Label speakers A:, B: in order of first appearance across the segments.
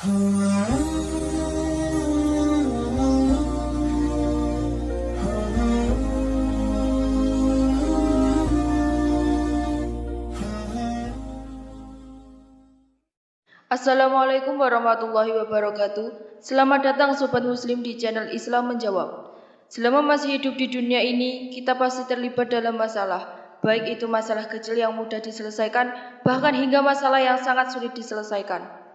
A: Assalamualaikum warahmatullahi wabarakatuh. Selamat datang Sobat Muslim di channel Islam Menjawab. Selama masih hidup di dunia ini, kita pasti terlibat dalam masalah. Baik itu masalah kecil yang mudah diselesaikan, bahkan hingga masalah yang sangat sulit diselesaikan.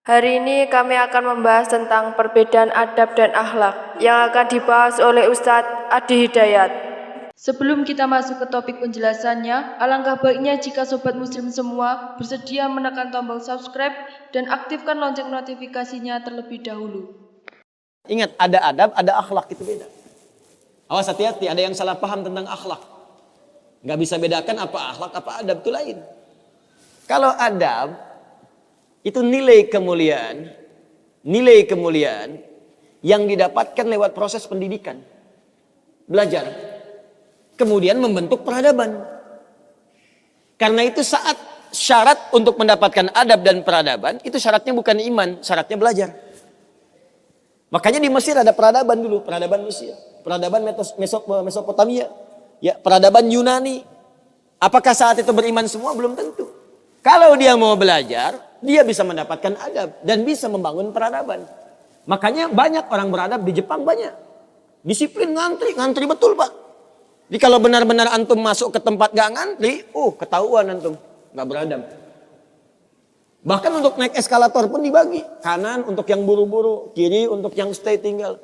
A: Hari ini kami akan membahas tentang perbedaan adab dan akhlak yang akan dibahas oleh Ustadz Adi Hidayat. Sebelum kita masuk ke topik penjelasannya, alangkah baiknya jika Sobat Muslim semua bersedia menekan tombol subscribe dan aktifkan lonceng notifikasinya terlebih dahulu.
B: Ingat, ada adab, ada akhlak, itu beda. Awas, hati-hati, ada yang salah paham tentang akhlak. Nggak bisa bedakan apa akhlak, apa adab, itu lain. Kalau adab, itu nilai kemuliaan yang didapatkan lewat proses pendidikan. Belajar. Kemudian membentuk peradaban. Karena itu saat syarat untuk mendapatkan adab dan peradaban, itu syaratnya bukan iman, syaratnya belajar. Makanya di Mesir ada peradaban dulu, peradaban Mesir, peradaban Mesopotamia, ya, peradaban Yunani. Apakah saat itu beriman semua? Belum tentu. Kalau dia mau belajar, dia bisa mendapatkan adab dan bisa membangun peradaban. Makanya banyak orang beradab di Jepang, banyak. Disiplin, ngantri betul, Pak. Jadi kalau benar-benar antum masuk ke tempat gak ngantri, ketahuan antum gak beradab. Bahkan untuk naik eskalator pun dibagi. Kanan untuk yang buru-buru, kiri untuk yang stay tinggal.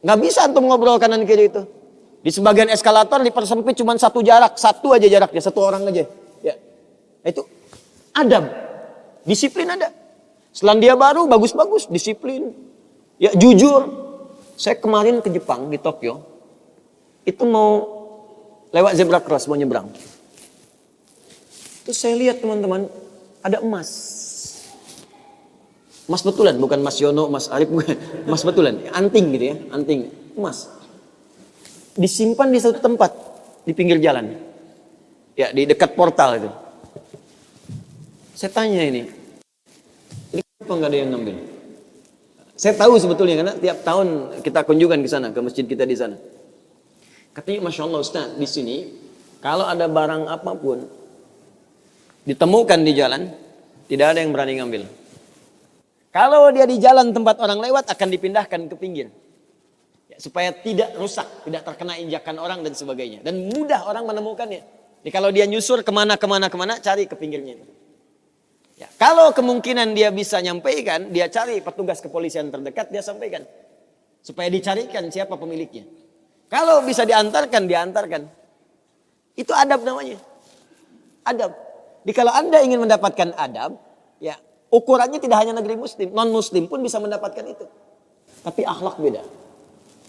B: Gak bisa antum ngobrol kanan kiri itu. Di sebagian eskalator dipersempit cuma satu aja jaraknya, satu orang aja. Ya. Itu adab. Disiplin ada. Selandia Baru bagus-bagus, disiplin. Ya, jujur. Saya kemarin ke Jepang, di Tokyo. Itu mau lewat zebra cross, mau nyebrang. Terus saya lihat teman-teman, ada emas. Emas betulan, bukan Mas Yono, Mas Arif, bukan. Emas betulan, anting gitu ya, anting, emas. Disimpan di satu tempat, di pinggir jalan. Ya, di dekat portal itu. Saya tanya ini kenapa nggak ada yang ngambil? Saya tahu sebetulnya, karena tiap tahun kita kunjungan ke sana, ke masjid kita di sana. Katanya, Masya Allah Ustaz, di sini kalau ada barang apapun ditemukan di jalan, tidak ada yang berani ngambil. Kalau dia di jalan tempat orang lewat, akan dipindahkan ke pinggir. Ya, supaya tidak rusak, tidak terkena injakan orang dan sebagainya. Dan mudah orang menemukannya. Jadi kalau dia nyusur kemana, cari ke pinggirnya. Ya, kalau kemungkinan dia bisa nyampaikan, dia cari petugas kepolisian terdekat, dia sampaikan. Supaya dicarikan siapa pemiliknya. Kalau bisa diantarkan. Itu adab namanya. Adab. Jadi kalau Anda ingin mendapatkan adab, ya ukurannya tidak hanya negeri muslim, non-muslim pun bisa mendapatkan itu. Tapi akhlak beda.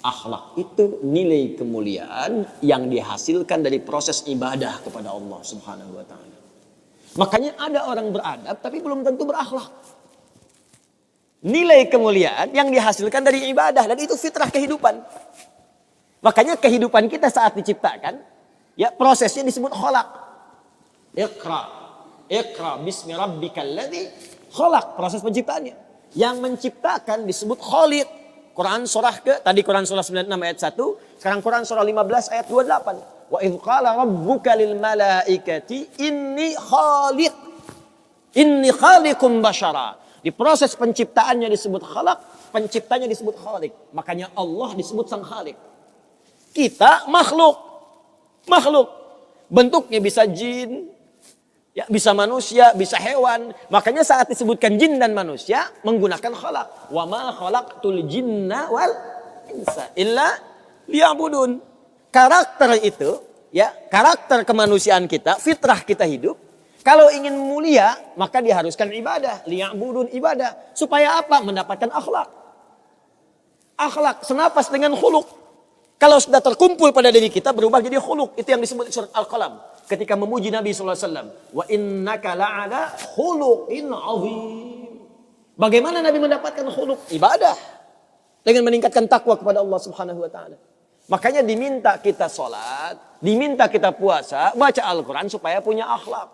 B: Akhlak itu nilai kemuliaan yang dihasilkan dari proses ibadah kepada Allah Subhanahu wa taala. Makanya ada orang beradab tapi belum tentu berakhlak. Nilai kemuliaan yang dihasilkan dari ibadah, dan itu fitrah kehidupan. Makanya kehidupan kita saat diciptakan, ya prosesnya disebut khalaq. Iqra bismi rabbikal ladzi khalaq, proses penciptaannya. Yang menciptakan disebut Khaliq. Quran surah Quran surah 96 ayat 1, sekarang Quran surah 15 ayat 28. Wa idz qala rabbuka lil malaikati inni khaliqum basyara. Di proses penciptaannya disebut khalaq, penciptanya disebut Khaliq. Makanya Allah disebut sang Khaliq. Kita makhluk. Bentuknya bisa jin, ya, bisa manusia, bisa hewan. Makanya saat disebutkan jin dan manusia menggunakan khalaq. Wa ma khalaqtul jinna wal insa illa liya'budun. Karakter itu, ya, karakter kemanusiaan kita, fitrah kita hidup. Kalau ingin mulia, maka diharuskan ibadah, liya'budun, ibadah. Supaya apa? Mendapatkan akhlak. Akhlak senapas dengan khuluq. Kalau sudah terkumpul pada diri kita, berubah jadi khuluq. Itu yang disebut surat Al-Qalam. Ketika memuji Nabi SAW. Wa innaka la'ala khuluqin azim. Bagaimana Nabi mendapatkan khuluq? Ibadah. Dengan meningkatkan takwa kepada Allah Subhanahu wa ta'ala. Makanya diminta kita sholat, diminta kita puasa, baca Al-Quran supaya punya akhlak.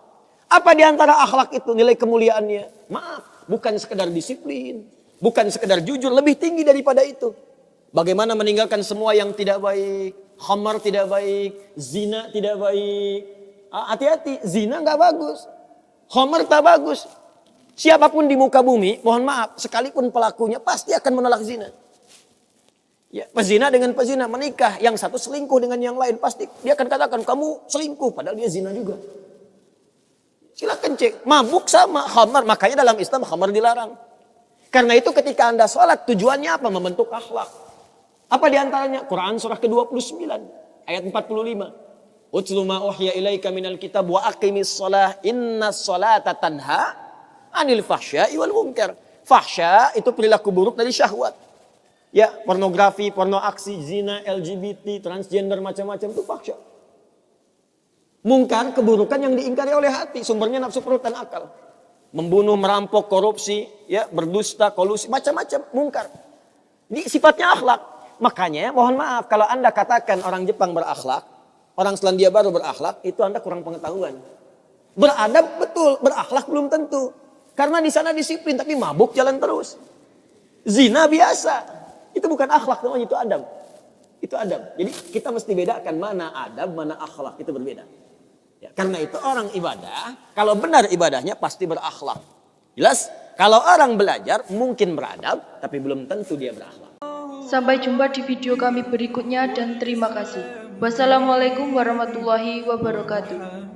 B: Apa diantara akhlak itu nilai kemuliaannya? Maaf, bukan sekedar disiplin, bukan sekedar jujur, lebih tinggi daripada itu. Bagaimana meninggalkan semua yang tidak baik, khamar tidak baik, zina tidak baik. Hati-hati, zina nggak bagus, khamar tak bagus. Siapapun di muka bumi, mohon maaf, sekalipun pelakunya pasti akan menolak zina. Ya, pezina dengan pezina menikah, yang satu selingkuh dengan yang lain, pasti dia akan katakan kamu selingkuh, padahal dia zina juga. Silakan cek, mabuk sama khamar, makanya dalam Islam khamar dilarang. Karena itu ketika Anda sholat, tujuannya apa? Membentuk akhlak. Apa diantaranya? Quran surah ke-29 ayat 45. Utlu ma uhya ilaika minal kitab wa aqimis shalah innas sholata tanha anil fahsya'i wal munkar. Fahsya itu perilaku buruk dari syahwat. Ya, pornografi, porno aksi, zina, LGBT, transgender, macam-macam itu fahsya. Mungkar, keburukan yang diingkari oleh hati, sumbernya nafsu perut dan akal. Membunuh, merampok, korupsi, ya, berdusta, kolusi, macam-macam mungkar. Ini sifatnya akhlak. Makanya mohon maaf kalau Anda katakan orang Jepang berakhlak, orang Selandia Baru berakhlak, itu Anda kurang pengetahuan. Beradab betul, berakhlak belum tentu. Karena di sana disiplin tapi mabuk jalan terus. Zina biasa. Itu bukan akhlak namanya, itu adab. Itu adab. Jadi kita mesti bedakan mana adab, mana akhlak, itu berbeda. Ya, karena itu orang ibadah, kalau benar ibadahnya pasti berakhlak. Jelas? Kalau orang belajar mungkin beradab, tapi belum tentu dia berakhlak.
A: Sampai jumpa di video kami berikutnya dan terima kasih. Wassalamualaikum warahmatullahi wabarakatuh.